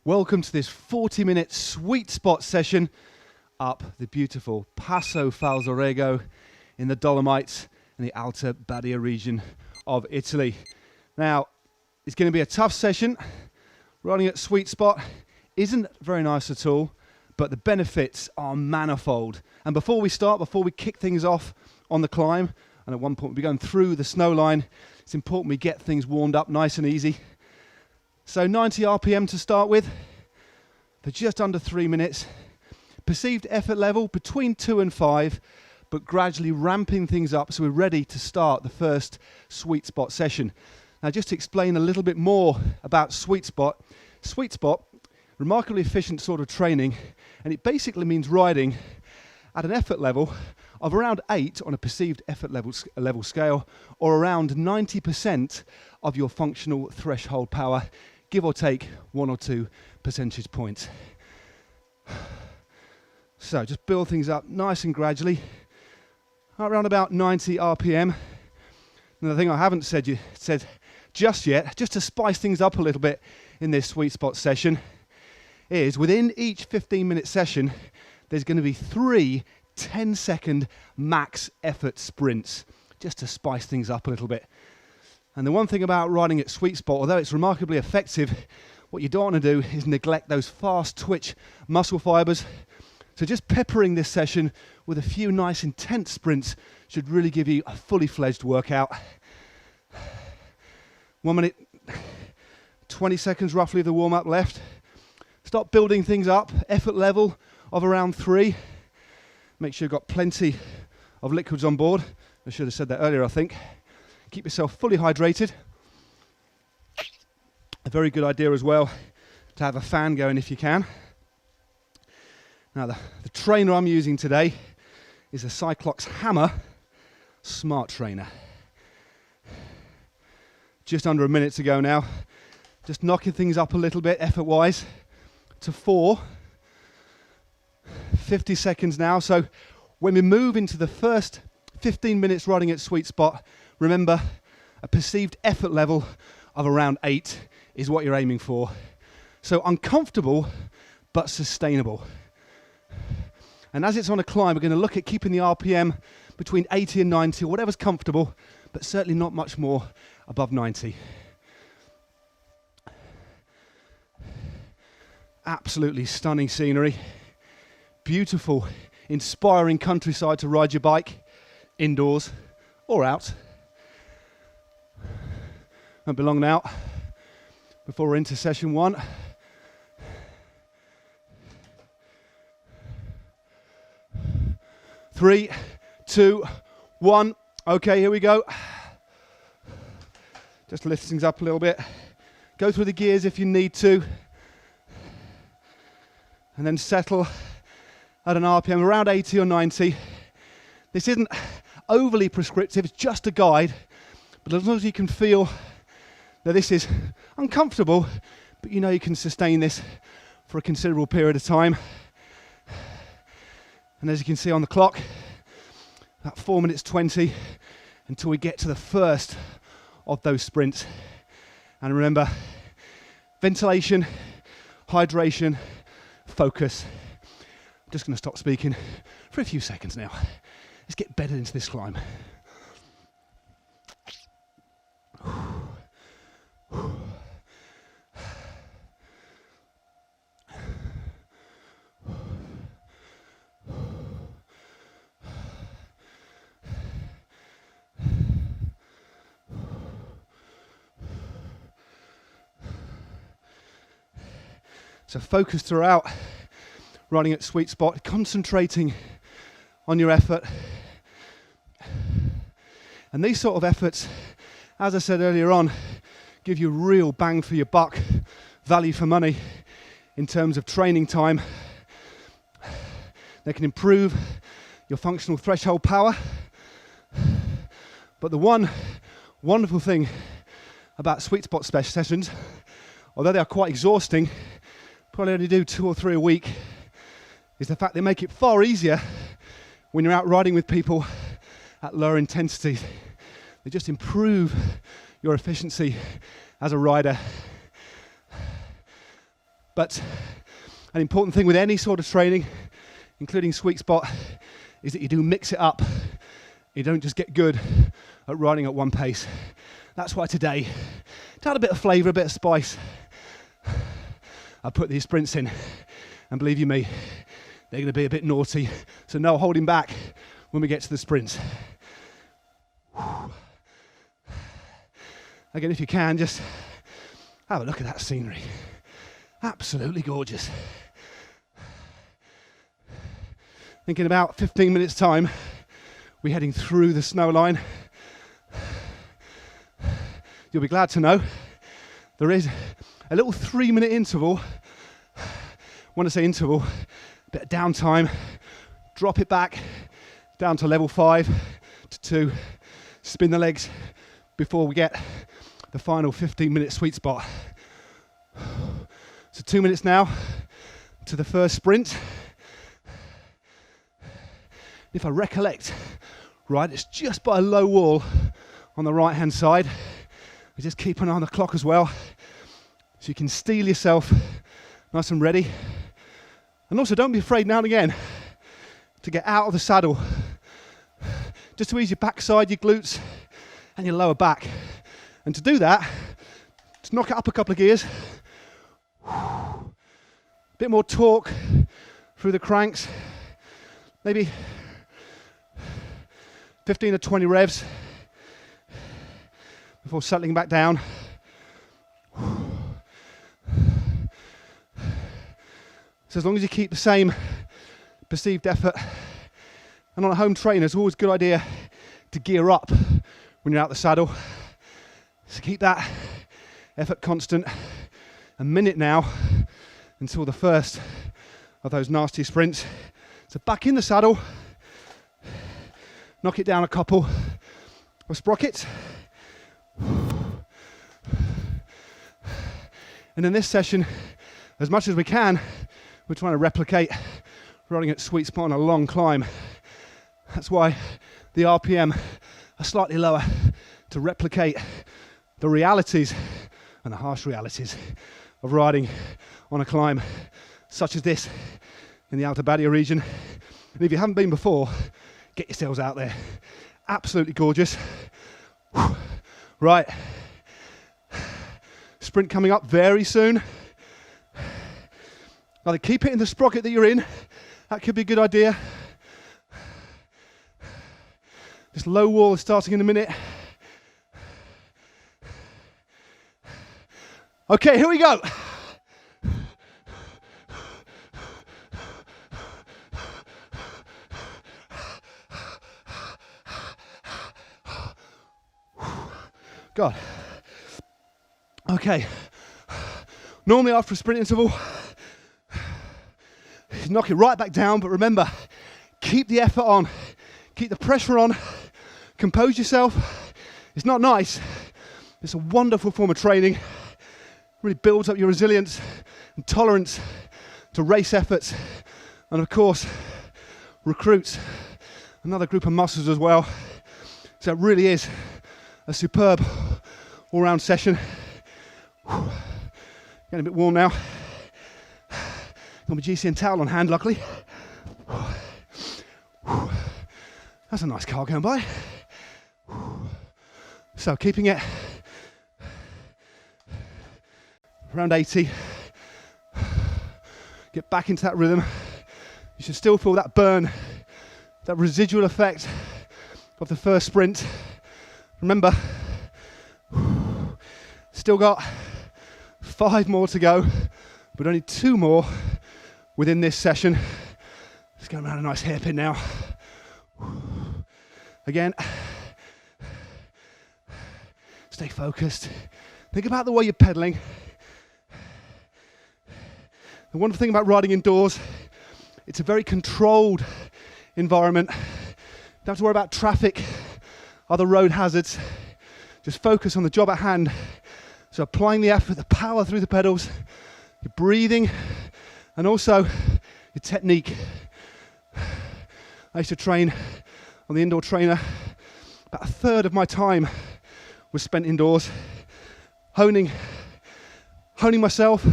Welcome to this 40-minute sweet spot session up the beautiful Passo Falzarego in the Dolomites in the Alta Badia region of Italy. Now, it's going to be a tough session. Riding at sweet spot isn't very nice at all, but the benefits are manifold. And before we kick things off on the climb, and at one point we'll be going through the snow line, it's important we get things warmed up nice and easy. So 90 RPM to start with, for just under 3 minutes. Perceived effort level between 2 and 5, but gradually ramping things up so we're ready to start the first sweet spot session. Now just to explain a little bit more about sweet spot. Sweet spot, remarkably efficient sort of training, and it basically means riding at an effort level of around 8 on a perceived effort level scale, or around 90% of your functional threshold power, give or take 1 or 2 percentage points. So just build things up nice and gradually, around about 90 RPM. Another thing I haven't said just yet, just to spice things up a little bit in this sweet spot session, is within each 15-minute session, there's going to be 3 10-second max effort sprints, just to spice things up a little bit. And the one thing about riding at sweet spot, although it's remarkably effective, what you don't want to do is neglect those fast twitch muscle fibers. So just peppering this session with a few nice intense sprints should really give you a fully fledged workout. 1 minute, 20 seconds roughly of the warm-up left. Start building things up, effort level of around 3. Make sure you've got plenty of liquids on board. I should have said that earlier, I think. Keep yourself fully hydrated. A very good idea as well to have a fan going if you can. Now the trainer I'm using today is a Cyclox Hammer Smart Trainer. Just under a minute to go now. Just knocking things up a little bit effort-wise to 4. 50 seconds now. So when we move into the first 15 minutes riding at sweet spot, remember, a perceived effort level of around 8 is what you're aiming for. So uncomfortable, but sustainable. And as it's on a climb, we're going to look at keeping the RPM between 80 and 90, or whatever's comfortable, but certainly not much more above 90. Absolutely stunning scenery. Beautiful, inspiring countryside to ride your bike, indoors or out. Won't be long now before we're into session 1. Three, 2, 1. Okay, here we go. Just lift things up a little bit. Go through the gears if you need to. And then settle at an RPM around 80 or 90. This isn't overly prescriptive, it's just a guide. But as long as you can feel that this is uncomfortable, but you know you can sustain this for a considerable period of time. And as you can see on the clock, about 4 minutes 20 until we get to the first of those sprints. And remember, ventilation, hydration, focus. I'm just going to stop speaking for a few seconds now. Let's get bedded into this climb. So focus throughout, riding at sweet spot, concentrating on your effort. And these sort of efforts, as I said earlier on, give you real bang for your buck, value for money in terms of training time. They can improve your functional threshold power. But the one wonderful thing about sweet spot special sessions, although they are quite exhausting, probably only do 2 or 3 a week, is the fact they make it far easier when you're out riding with people at lower intensity. They just improve your efficiency as a rider. But an important thing with any sort of training, including sweet spot, is that you do mix it up. You don't just get good at riding at one pace. That's why today, to add a bit of flavour, a bit of spice, I put these sprints in. And believe you me, they're going to be a bit naughty. So no holding back when we get to the sprints. Again, if you can, just have a look at that scenery. Absolutely gorgeous. Thinking about 15 minutes time, we're heading through the snow line. You'll be glad to know there is a little 3-minute interval. When I say interval, a bit of downtime, drop it back down to level 5 to 2, spin the legs before we get the final 15-minute sweet spot. So 2 minutes now to the first sprint. If I recollect, right, it's just by a low wall on the right hand side. We just keep an eye on the clock as well, so you can steel yourself nice and ready. And also don't be afraid now and again to get out of the saddle, just to ease your backside, your glutes and your lower back. And to do that, just knock it up a couple of gears. A bit more torque through the cranks, maybe 15 or 20 revs before settling back down. So as long as you keep the same perceived effort, and on a home trainer, it's always a good idea to gear up when you're out the saddle. So keep that effort constant. A minute now until the first of those nasty sprints. So back in the saddle, knock it down a couple of sprockets. And in this session, as much as we can, we're trying to replicate riding at sweet spot on a long climb. That's why the RPM are slightly lower, to replicate the realities and the harsh realities of riding on a climb such as this in the Alta Badia region. And if you haven't been before, get yourselves out there. Absolutely gorgeous. Right, sprint coming up very soon. Either keep it in the sprocket that you're in, that could be a good idea. This low wall is starting in a minute. Okay, here we go. God. Okay. Normally after a sprint interval, you knock it right back down, but remember, keep the effort on, keep the pressure on, compose yourself. It's not nice. It's a wonderful form of training. Really builds up your resilience and tolerance to race efforts, and of course recruits another group of muscles as well. So it really is a superb all-round session. Getting a bit warm now. Got my GCN towel on hand, luckily. That's a nice car going by. So keeping it around 80. Get back into that rhythm. You should still feel that burn, that residual effect of the first sprint. Remember, still got 5 more to go, but only 2 more within this session. Let's go around a nice hairpin now. Again, stay focused. Think about the way you're pedaling. The wonderful thing about riding indoors, it's a very controlled environment. You don't have to worry about traffic, other road hazards. Just focus on the job at hand. So applying the effort, the power through the pedals, your breathing, and also your technique. I used to train on the indoor trainer. About a third of my time was spent indoors, honing myself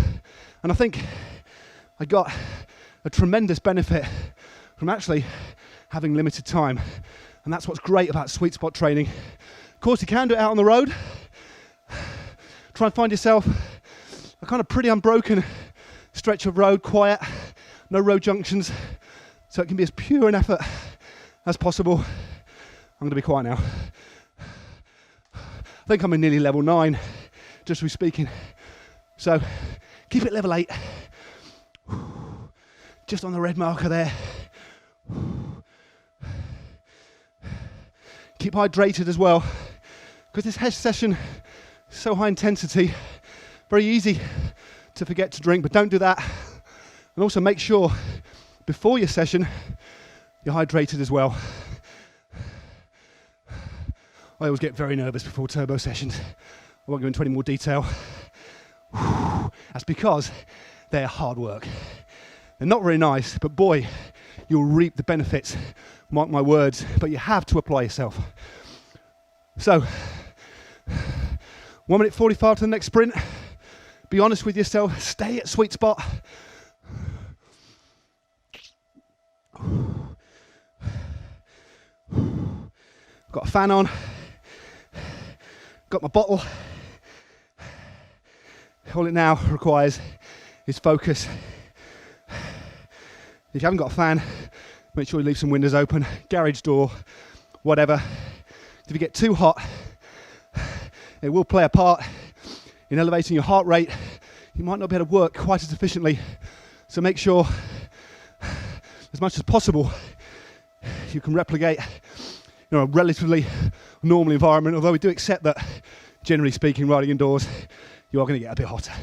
And I think I got a tremendous benefit from actually having limited time. And that's what's great about sweet spot training. Of course, you can do it out on the road. Try and find yourself a kind of pretty unbroken stretch of road, quiet, no road junctions, so it can be as pure an effort as possible. I'm going to be quiet now. I think I'm in nearly level 9, just through speaking. So keep it level 8. Just on the red marker there. Keep hydrated as well, because this HESH session is so high intensity, very easy to forget to drink, but don't do that. And also make sure before your session you're hydrated as well. I always get very nervous before turbo sessions. I won't go into any more detail. That's because they're hard work. They're not very nice, but boy, you'll reap the benefits. Mark my words, but you have to apply yourself. So, 1 minute 45 to the next sprint. Be honest with yourself, stay at sweet spot. Got a fan on, got my bottle. All it now requires is focus. If you haven't got a fan, make sure you leave some windows open, garage door, whatever. If you get too hot, it will play a part in elevating your heart rate. You might not be able to work quite as efficiently. So make sure, as much as possible, you can replicate a relatively normal environment, although we do accept that, generally speaking, riding indoors, you are going to get a bit hotter.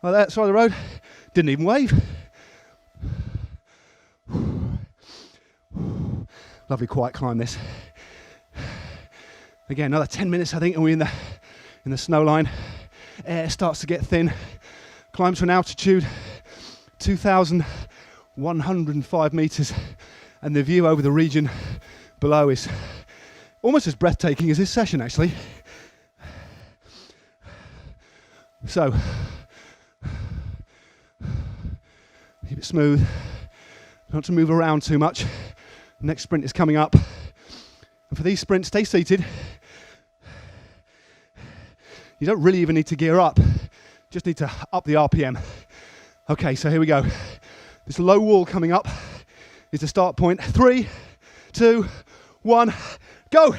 Like that, side of the road, didn't even wave. Lovely quiet climb this. Again, another 10 minutes I think, and we're in the snow line. Air starts to get thin. Climb to an altitude 2,105 meters, and the view over the region below is almost as breathtaking as this session actually. So keep it smooth, not to move around too much. Next sprint is coming up, and for these sprints, stay seated. You don't really even need to gear up, just need to up the RPM. Okay, so here we go. This low wall coming up is the start point. 3, 2, 1, go!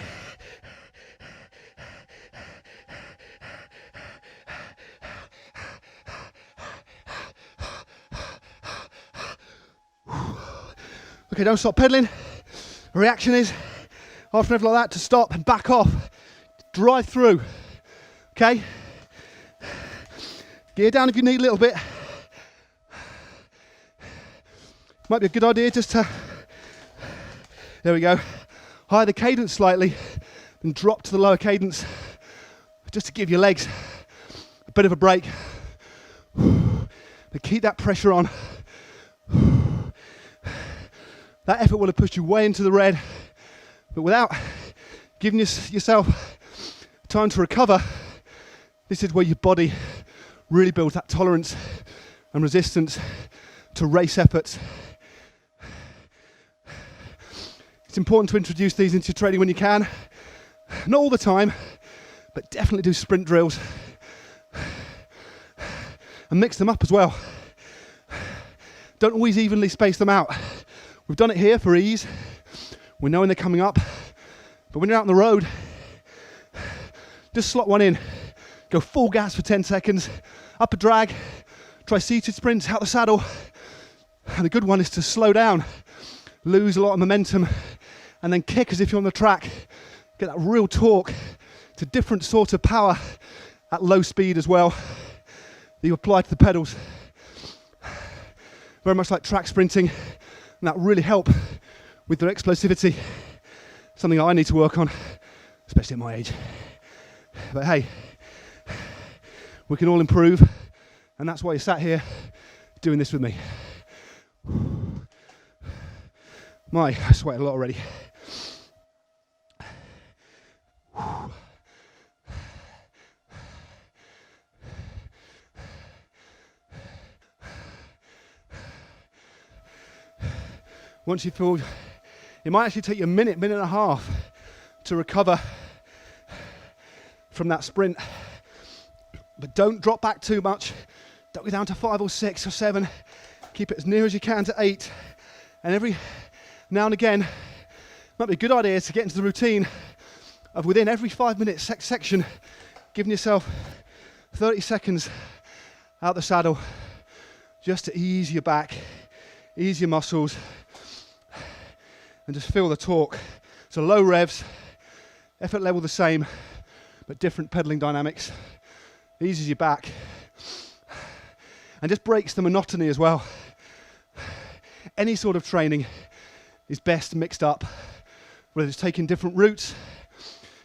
Okay, don't stop pedaling. The reaction is, after anything like that, to stop and back off. Drive through. Okay? Gear down if you need a little bit. Might be a good idea just to, there we go, higher the cadence slightly and drop to the lower cadence, just to give your legs a bit of a break. But keep that pressure on. That effort will have pushed you way into the red, but without giving yourself time to recover, this is where your body really builds that tolerance and resistance to race efforts. It's important to introduce these into your training when you can. Not all the time, but definitely do sprint drills. And mix them up as well. Don't always evenly space them out. We've done it here for ease. We know when they're coming up. But when you're out on the road, just slot one in. Go full gas for 10 seconds. Up a drag. Try seated sprints out the saddle. And the good one is to slow down. Lose a lot of momentum. And then kick as if you're on the track. Get that real torque. It's a different sort of power at low speed as well that you apply to the pedals. Very much like track sprinting. And that really help with their explosivity. Something I need to work on, especially at my age. But hey, we can all improve. And that's why you're sat here doing this with me. I sweat a lot already. Once you feel, it might actually take you a minute, minute and a half to recover from that sprint. But don't drop back too much. Don't go down to 5 or 6 or 7. Keep it as near as you can to 8. And every now and again, might be a good idea to get into the routine of within every 5-minute section, giving yourself 30 seconds out the saddle, just to ease your back, ease your muscles, and just feel the torque. So low revs, effort level the same, but different pedaling dynamics. Eases your back, and just breaks the monotony as well. Any sort of training is best mixed up, whether it's taking different routes,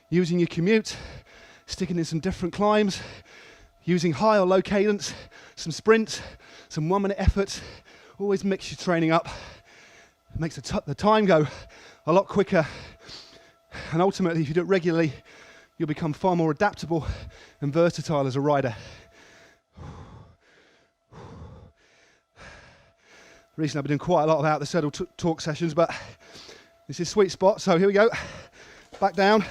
using your commute, sticking in some different climbs, using high or low cadence, some sprints, some 1-minute efforts. Always mix your training up. It makes the time go a lot quicker, and ultimately, if you do it regularly, you'll become far more adaptable and versatile as a rider. Recently, I've been doing quite a lot of out the saddle talk sessions, but this is sweet spot, so here we go. Back down.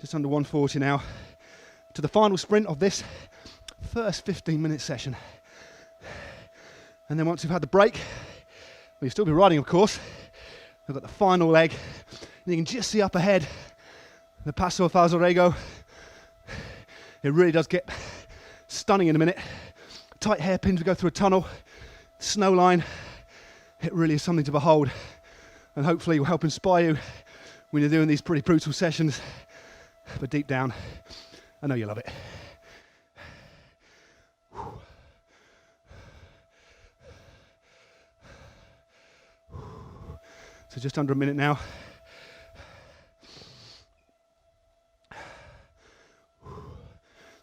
Just under 140 now, to the final sprint of this first 15-minute session. And then once you've had the break, well, you'll still be riding, of course. We've got the final leg, and you can just see up ahead the Paso Falzarego. It really does get stunning in a minute. Tight hairpins, we go through a tunnel, snow line. It really is something to behold, and hopefully will help inspire you when you're doing these pretty brutal sessions. But deep down, I know you love it. So just under a minute now.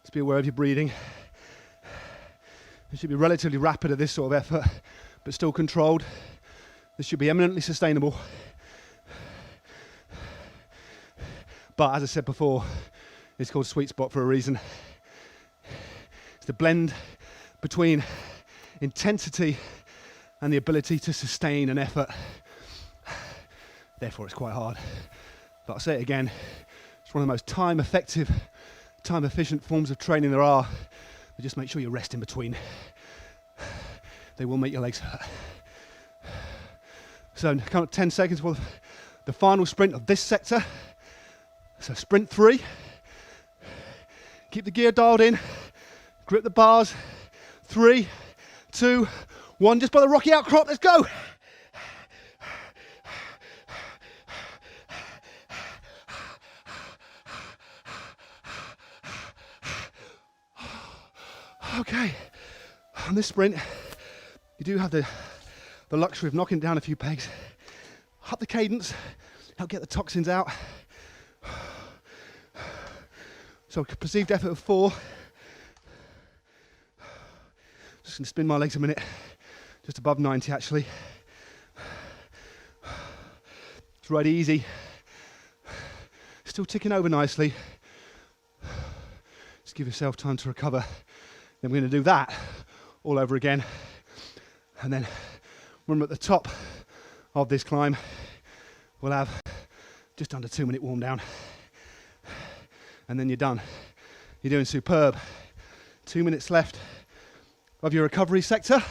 Just be aware of your breathing. It should be relatively rapid at this sort of effort, but still controlled. This should be eminently sustainable. But as I said before, it's called sweet spot for a reason. It's the blend between intensity and the ability to sustain an effort. Therefore, it's quite hard. But I'll say it again, it's one of the most time-effective, time-efficient forms of training there are. But just make sure you rest in between. They will make your legs hurt. So, count of 10 seconds for the final sprint of this sector. So, sprint 3. Keep the gear dialed in. Grip the bars. 3, 2, 1. Just by the rocky outcrop. Let's go. Okay, on this sprint, you do have the luxury of knocking down a few pegs. Up the cadence, help get the toxins out. So perceived effort of 4. Just gonna spin my legs a minute, just above 90 actually. It's right easy. Still ticking over nicely. Just give yourself time to recover. Then we're going to do that all over again. And then when we're at the top of this climb, we'll have just under 2-minute warm down. And then you're done. You're doing superb. 2 minutes left of your recovery sector.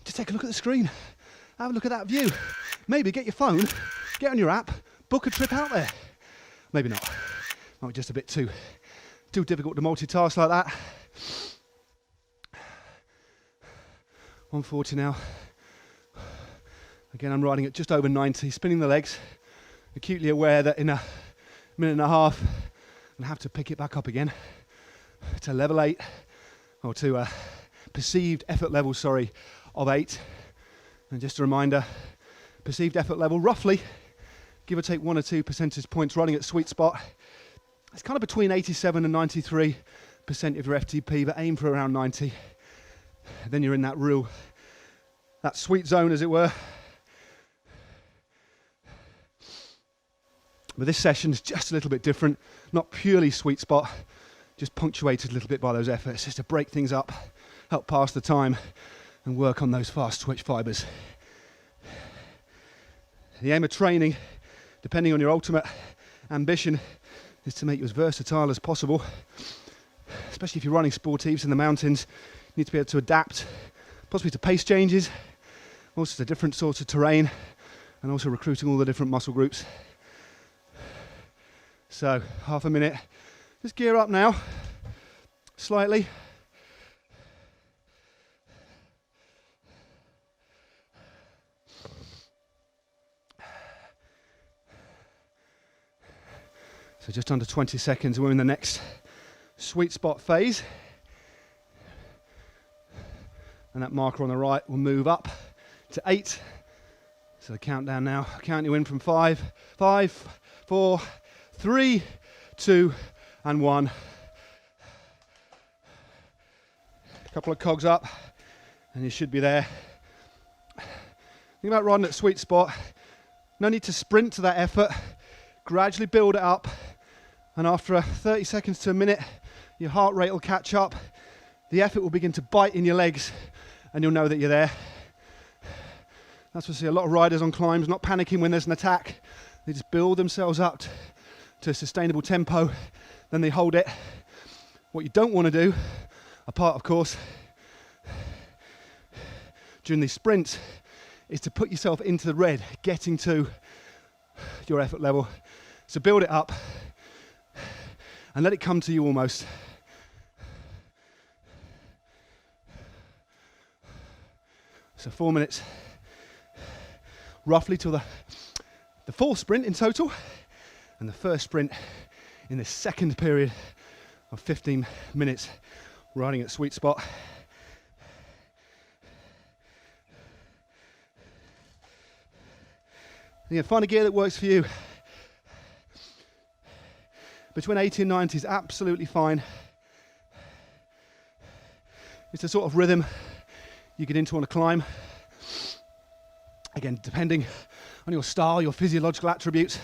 Just take a look at the screen. Have a look at that view. Maybe get your phone, get on your app, book a trip out there. Maybe not. Might be just a bit too difficult to multitask like that. 140 now. Again, I'm riding at just over 90, spinning the legs, acutely aware that in a minute and a half, I'll have to pick it back up again to level 8, or to a perceived effort level, of 8. And just a reminder, perceived effort level, roughly, give or take 1 or 2 percentage points running at sweet spot. It's kind of between 87 and 93% of your FTP, but aim for around 90. Then you're in that sweet zone, as it were. But this session is just a little bit different, not purely sweet spot, just punctuated a little bit by those efforts, just to break things up, help pass the time, and work on those fast twitch fibers. The aim of training, depending on your ultimate ambition, is to make you as versatile as possible. Especially if you're running sportives in the mountains, you need to be able to adapt, possibly to pace changes, also to different sorts of terrain, and also recruiting all the different muscle groups. So, half a minute. Just gear up now, slightly. So just under 20 seconds, we're in the next sweet spot phase. And that marker on the right will move up to 8. So the countdown now. I'll count you in from 5, 4, 3, 2, and 1. A couple of cogs up, and you should be there. Think about riding at sweet spot. No need to sprint to that effort. Gradually build it up, and after 30 seconds to a minute, your heart rate will catch up. The effort will begin to bite in your legs, and you'll know that you're there. That's what I see a lot of riders on climbs not panicking when there's an attack. They just build themselves up to a sustainable tempo, then they hold it. What you don't want to do, apart of course, during these sprints, is to put yourself into the red, getting to your effort level. So build it up and let it come to you almost. So 4 minutes, roughly till the fourth sprint in total, and the first sprint in the second period of 15 minutes riding at sweet spot. Again, find a gear that works for you. Between 80 and 90 is absolutely fine. It's the sort of rhythm you get into on a climb. Again, depending on your style, your physiological attributes,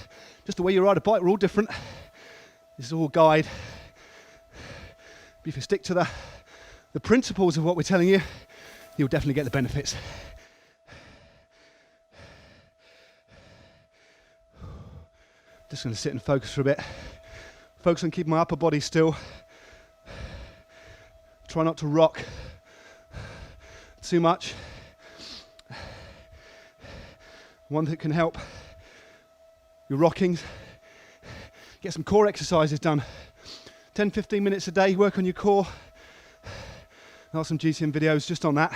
just the way you ride a bike, we're all different. This is all guide. But if you stick to the principles of what we're telling you, you'll definitely get the benefits. Just going to sit and focus for a bit. Focus on keeping my upper body still. Try not to rock too much. One that can help your rockings, get some core exercises done. 10-15 minutes a day, work on your core. There are some GCM videos just on that.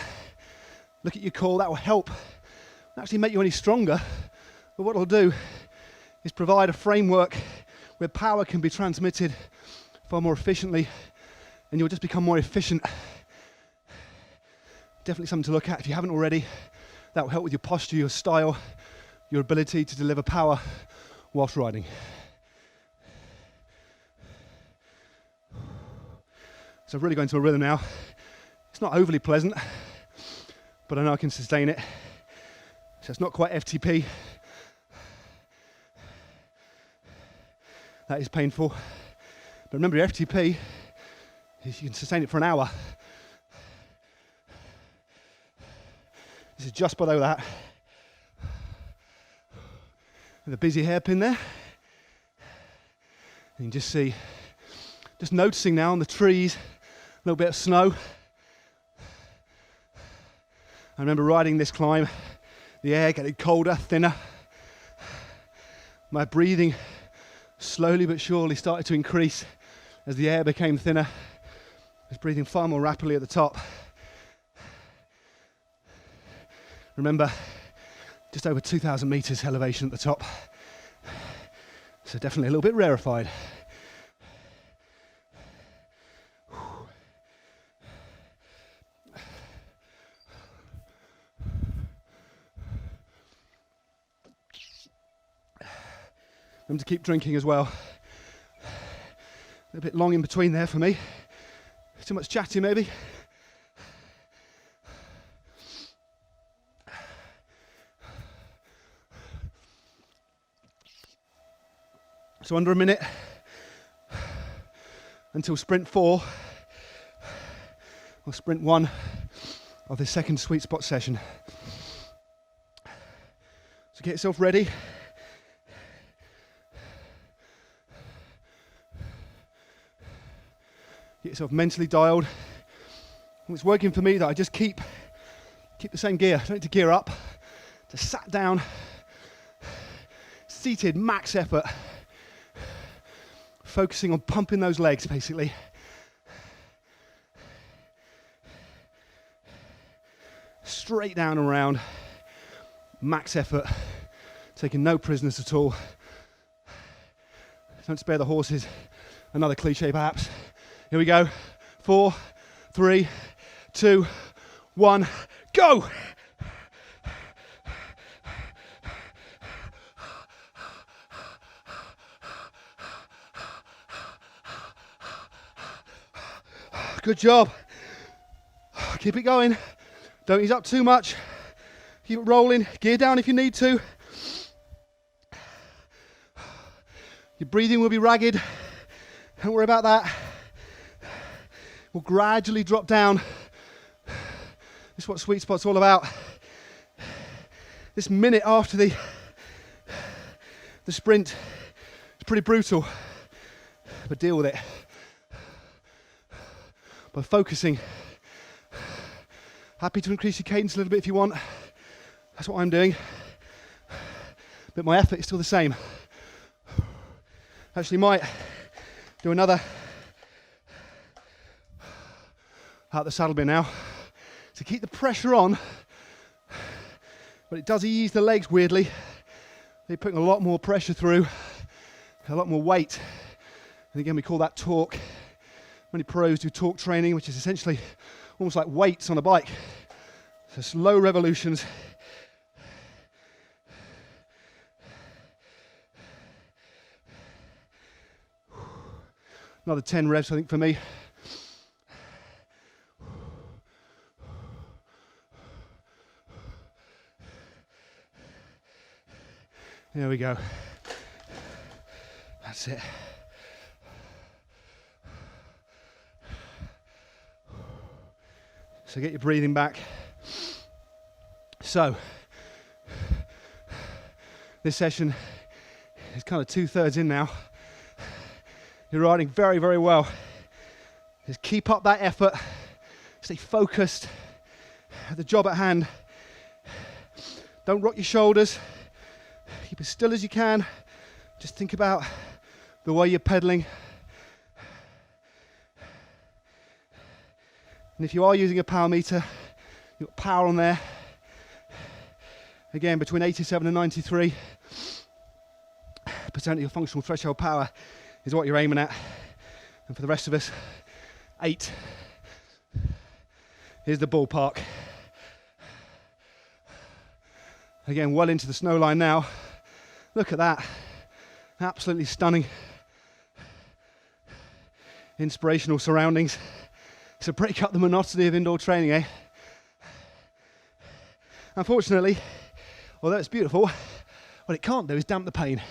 Look at your core, that will help. It'll actually make you any stronger, but what it'll do is provide a framework where power can be transmitted far more efficiently, and you'll just become more efficient. Definitely something to look at if you haven't already. That will help with your posture, your style, your ability to deliver power whilst riding. So I've really got into a rhythm now. It's not overly pleasant, but I know I can sustain it. So it's not quite FTP. That is painful. But remember, your FTP is you can sustain it for an hour. This is just below that. With a busy hairpin there. You can just see, just noticing now on the trees, a little bit of snow. I remember riding this climb, the air getting colder, thinner. My breathing slowly but surely started to increase as the air became thinner. I was breathing far more rapidly at the top. Remember, just over 2,000 meters elevation at the top. So definitely a little bit rarefied. Remember to keep drinking as well. A bit long in between there for me. Too much chatting maybe. So under a minute until sprint 4 or sprint 1 of this second sweet spot session. So get yourself ready. Get yourself mentally dialed. And it's working for me that I just keep the same gear. I don't need to gear up. Just sat down, seated, max effort, focusing on pumping those legs basically. Straight down and around, max effort, taking no prisoners at all. Don't spare the horses, another cliche perhaps. Here we go, 4, 3, 2, 1, go! Good job. Keep it going. Don't ease up too much. Keep it rolling. Gear down if you need to. Your breathing will be ragged. Don't worry about that. We'll gradually drop down. This is what sweet spot's all about. This minute after the sprint is pretty brutal, but deal with it by focusing. Happy to increase your cadence a little bit if you want. That's what I'm doing. But my effort is still the same. Actually might do another out the saddle bit now to keep the pressure on, but it does ease the legs weirdly. They're putting a lot more pressure through, a lot more weight. And again, we call that torque. Many pros do torque training, which is essentially almost like weights on a bike. So slow revolutions. Another 10 reps, I think, for me. There we go. That's it. So get your breathing back. So, this session is kind of 2/3 in now. You're riding very, very well. Just keep up that effort. Stay focused at the job at hand. Don't rock your shoulders. Keep as still as you can. Just think about the way you're pedaling. And if you are using a power meter, you've got power on there. Again, between 87 and 93% of your functional threshold power is what you're aiming at. And for the rest of us, 8. Here's the ballpark. Again, well into the snow line now. Look at that. Absolutely stunning. Inspirational surroundings. So break up the monotony of indoor training, eh? Unfortunately, although it's beautiful, what it can't do is damp the pain.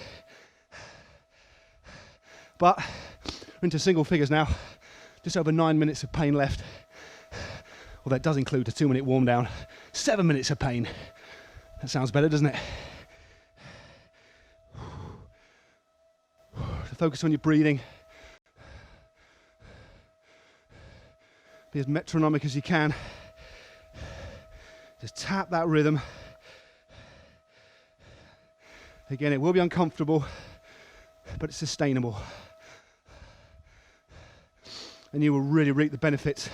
But we're into single figures now. Just over 9 minutes of pain left. Well, that does include a 2-minute warm down. 7 minutes of pain. That sounds better, doesn't it? So focus on your breathing. Be as metronomic as you can. Just tap that rhythm. Again, it will be uncomfortable, but it's sustainable. And you will really reap the benefits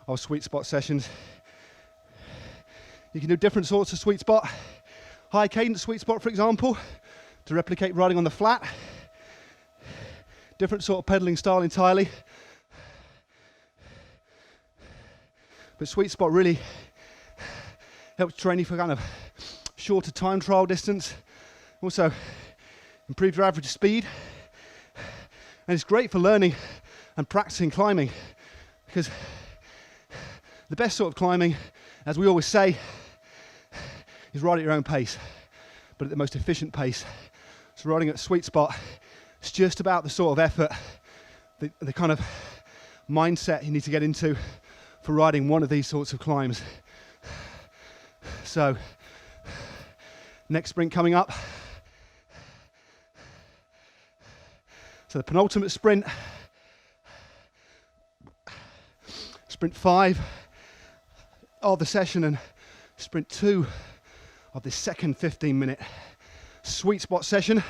of sweet spot sessions. You can do different sorts of sweet spot. High cadence sweet spot, for example, to replicate riding on the flat. Different sort of pedaling style entirely. But sweet spot really helps train you for kind of shorter time trial distance. Also improve your average speed. And it's great for learning and practicing climbing, because the best sort of climbing, as we always say, is ride at your own pace, but at the most efficient pace. So riding at sweet spot It's just about the sort of effort, the kind of mindset you need to get into for riding one of these sorts of climbs. So, next sprint coming up. So the penultimate sprint, sprint 5 of the session and sprint 2 of the second 15-minute sweet spot session.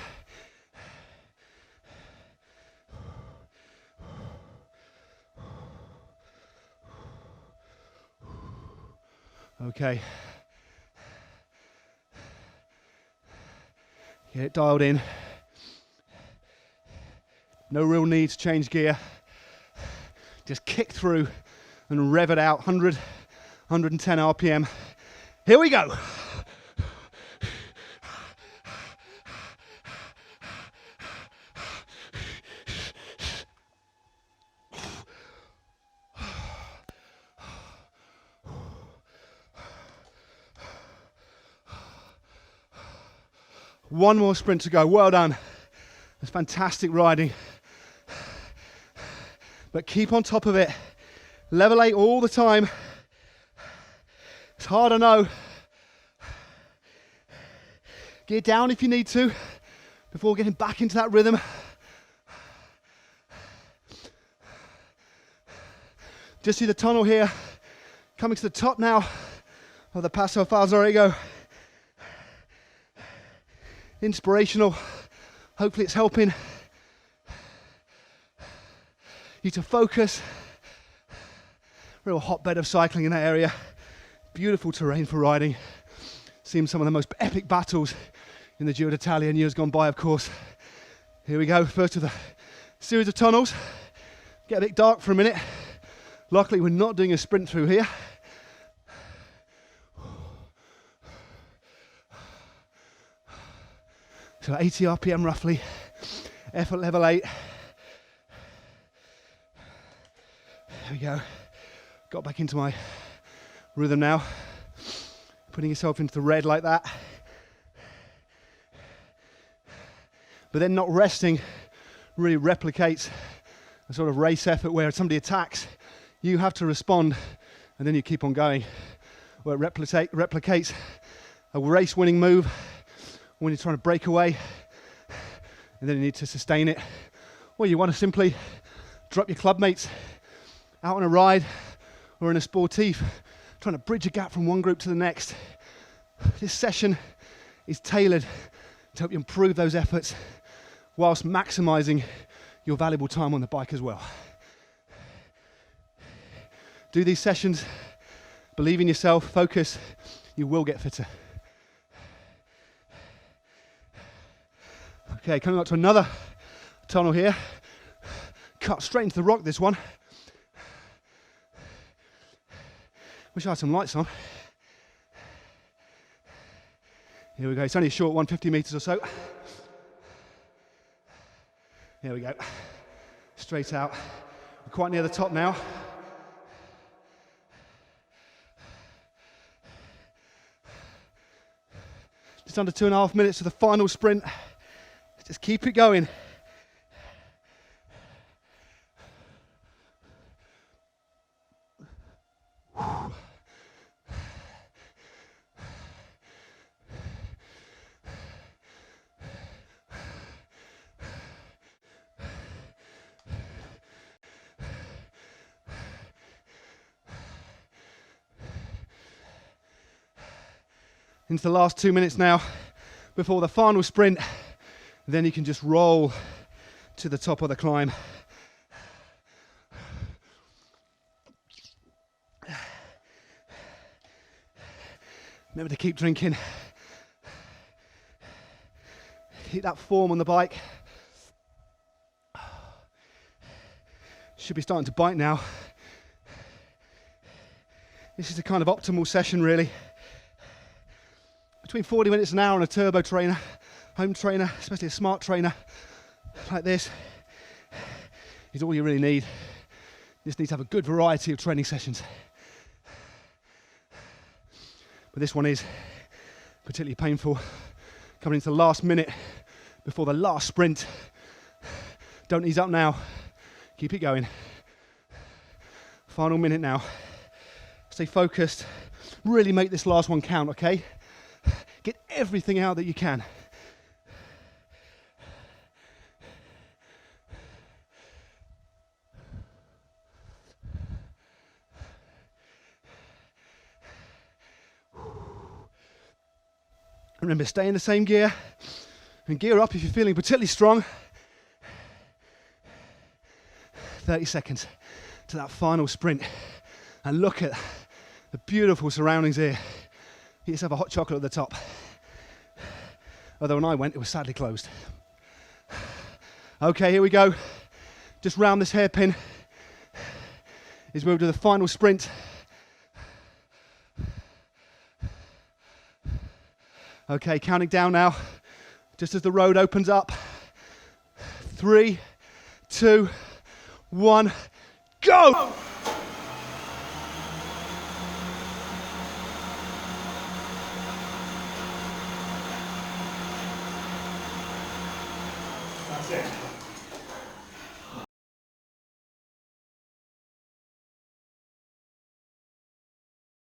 Okay. Get it dialed in. No real need to change gear. Just kick through and rev it out. 100, 110 RPM. Here we go. One more sprint to go. Well done. It's fantastic riding. But keep on top of it. Level 8 all the time. It's hard, I know. Gear down if you need to before getting back into that rhythm. Just see the tunnel here. Coming to the top now of the Paso Falzarego. Inspirational. Hopefully it's helping you to focus. Real hotbed of cycling in that area. Beautiful terrain for riding. Seen some of the most epic battles in the Giro d'Italia in years gone by, of course. Here we go, first of the series of tunnels. Get a bit dark for a minute. Luckily we're not doing a sprint through here. So 80 RPM roughly, effort level 8. There we go. Got back into my rhythm now. Putting yourself into the red like that. But then not resting really replicates a sort of race effort where somebody attacks, you have to respond, and then you keep on going. Where it replicates a race-winning move when you're trying to break away, and then you need to sustain it. Or you want to simply drop your club mates out on a ride or in a sportif, trying to bridge a gap from one group to the next. This session is tailored to help you improve those efforts whilst maximizing your valuable time on the bike as well. Do these sessions, believe in yourself, focus, you will get fitter. Okay, coming up to another tunnel here. Cut straight into the rock, this one. Wish I had some lights on. Here we go, it's only a short one, 50 meters or so. Here we go, straight out. We're quite near the top now. Just under 2.5 minutes to the final sprint. Just keep it going. Into the last 2 minutes now before the final sprint. Then you can just roll to the top of the climb. Remember to keep drinking. Keep that form on the bike. Should be starting to bite now. This is a kind of optimal session really. Between 40 minutes an hour on a turbo trainer, home trainer, especially a smart trainer like this, is all you really need. You just need to have a good variety of training sessions. But this one is particularly painful. Coming into the last minute before the last sprint. Don't ease up now. Keep it going. Final minute now. Stay focused. Really make this last one count, okay? Get everything out that you can. Remember, stay in the same gear and gear up if you're feeling particularly strong. 30 seconds to that final sprint. And look at the beautiful surroundings here. You just have a hot chocolate at the top. Although when I went, it was sadly closed. Okay, here we go. Just round this hairpin is where we'll do the final sprint. Okay, counting down now, just as the road opens up. 3, 2, 1, go! That's it.